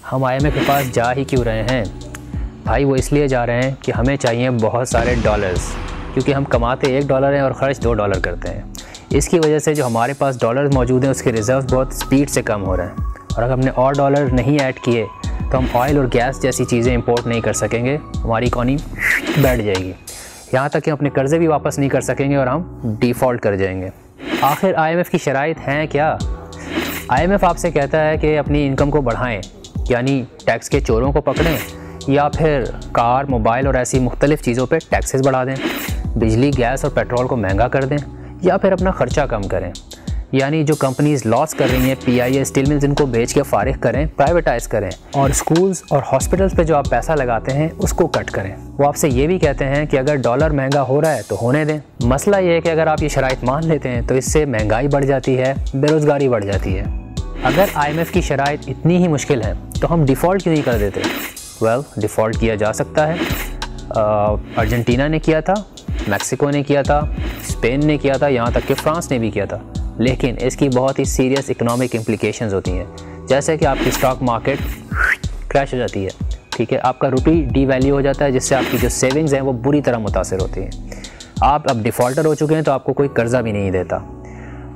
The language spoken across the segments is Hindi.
हम IMF के पास जा ही क्यों रहे हैं भाई? वो इसलिए जा रहे हैं कि हमें चाहिए बहुत सारे डॉलर्स, क्योंकि हम कमाते $1 हैं और ख़र्च $2 करते हैं। इसकी वजह से जो हमारे पास डॉलर्स मौजूद हैं उसके रिज़र्व बहुत स्पीड से कम हो रहे हैं, और अगर हमने और डॉलर नहीं ऐड किए तो हम ऑयल और गैस जैसी चीज़ें इंपोर्ट नहीं कर सकेंगे, हमारी इकॉनमी बैठ जाएगी। यहाँ तक कि हम अपने कर्ज़े भी वापस नहीं कर सकेंगे और हम डिफ़ॉल्ट कर जाएंगे। आखिर IMF की शराइत हैं क्या? IMF आपसे कहता है कि अपनी इनकम को बढ़ाएं, यानी टैक्स के चोरों को पकड़ें, या फिर कार, मोबाइल और ऐसी मुख्तलिफ़ चीज़ों पे टैक्सेस बढ़ा दें, बिजली, गैस और पेट्रोल को महंगा कर दें, या फिर अपना ख़र्चा कम करें। यानी जो कंपनीज़ लॉस कर रही हैं, PIA, स्टील मिल्स, इनको बेच के फारिग करें, प्राइवेटाइज़ करें, और स्कूल्स और हॉस्पिटल्स पे जो आप पैसा लगाते हैं उसको कट करें। वो आपसे ये भी कहते हैं कि अगर डॉलर महंगा हो रहा है तो होने दें। मसला ये है कि अगर आप ये शराइत मान लेते हैं तो इससे महंगाई बढ़ जाती है, बेरोज़गारी बढ़ जाती है। अगर IMF की शराइत इतनी ही मुश्किल है तो हम डिफ़ॉल्ट क्यों नहीं कर देते? डिफ़ॉल्ट किया जा सकता है। अर्जेंटीना ने किया था, मैक्सिको ने किया था, स्पेन ने किया था, यहाँ तक कि फ्रांस ने भी किया था। लेकिन इसकी बहुत ही सीरियस इकोनॉमिक इम्प्लिकेशंस होती हैं, जैसे कि आपकी स्टॉक मार्केट क्रैश हो जाती है, ठीक है, आपका रुपी डीवैल्यू हो जाता है, जिससे आपकी जो सेविंग्स हैं वो बुरी तरह मुतासर होती हैं। आप अब डिफ़ॉल्टर हो चुके हैं तो आपको कोई कर्ज़ा भी नहीं देता,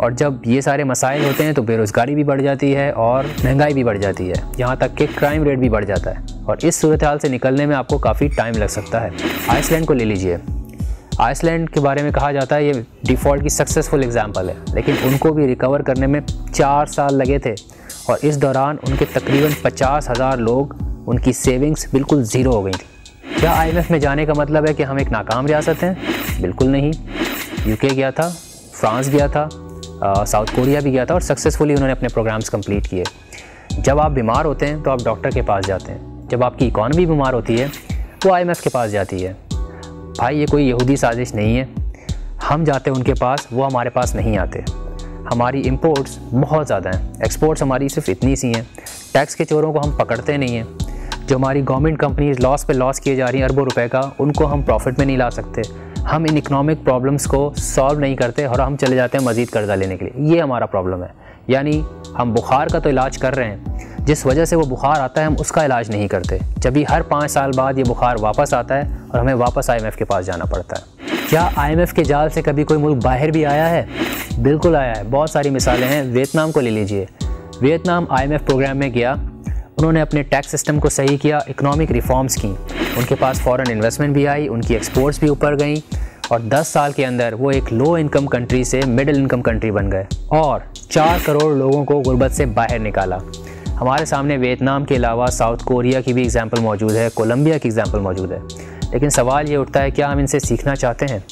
और जब ये सारे मसाइल होते हैं तो बेरोज़गारी भी बढ़ जाती है और महंगाई भी बढ़ जाती है, यहाँ तक कि क्राइम रेट भी बढ़ जाता है, और इस सूरत हाल से निकलने में आपको काफ़ी टाइम लग सकता है। आइसलैंड को ले लीजिए। आइसलैंड के बारे में कहा जाता है ये डिफ़ॉल्ट की सक्सेसफुल एग्जांपल है, लेकिन उनको भी रिकवर करने में 4 साल लगे थे, और इस दौरान उनके तकरीबन 50,000 लोग, उनकी सेविंग्स बिल्कुल ज़ीरो हो गई थी। क्या IMF में जाने का मतलब है कि हम एक नाकाम रियासत हैं? बिल्कुल नहीं। UK गया था, फ्रांस गया था, साउथ कोरिया भी गया था, और सक्सेसफुली उन्होंने अपने प्रोग्राम्स कंप्लीट किए। जब आप बीमार होते हैं तो आप डॉक्टर के पास जाते हैं, जब आपकी इकॉनमी बीमार होती है तो IMF के पास जाती है। भाई ये कोई यहूदी साजिश नहीं है, हम जाते हैं उनके पास, वो हमारे पास नहीं आते। हमारी इंपोर्ट्स बहुत ज़्यादा हैं, एक्सपोर्ट्स हमारी सिर्फ इतनी सी हैं। टैक्स के चोरों को हम पकड़ते नहीं हैं। जो हमारी गवर्नमेंट कंपनीज लॉस पे लॉस किए जा रही हैं अरबों रुपए का, उनको हम प्रॉफिट में नहीं ला सकते। हम इन इकोनॉमिक प्रॉब्लम्स को सॉल्व नहीं करते और हम चले जाते हैं मज़ीद कर्जा लेने के लिए। ये हमारा प्रॉब्लम है। यानी हम बुखार का तो इलाज कर रहे हैं, जिस वजह से वो बुखार आता है हम उसका इलाज नहीं करते। जब भी हर 5 साल बाद ये बुखार वापस आता है और हमें वापस IMF के पास जाना पड़ता है। क्या IMF के जाल से कभी कोई मुल्क बाहर भी आया है? बिल्कुल आया है, बहुत सारी मिसालें हैं। वियतनाम को ले लीजिए। वियतनाम IMF प्रोग्राम में गया, उन्होंने अपने टैक्स सिस्टम को सही किया, इकोनॉमिक रिफॉर्म्स की, उनके पास फॉरेन इन्वेस्टमेंट भी आई, उनकी एक्सपोर्ट्स भी ऊपर गई, और 10 साल के अंदर वो एक लो इनकम कंट्री से मिडिल इनकम कंट्री बन गए और 4 करोड़ लोगों को गुर्बत से बाहर निकाला। हमारे सामने वियतनाम के अलावा साउथ कोरिया की भी एग्जाम्पल मौजूद है, कोलंबिया की एग्जाम्पल मौजूद है। लेकिन सवाल ये उठता है, क्या हम इनसे सीखना चाहते हैं?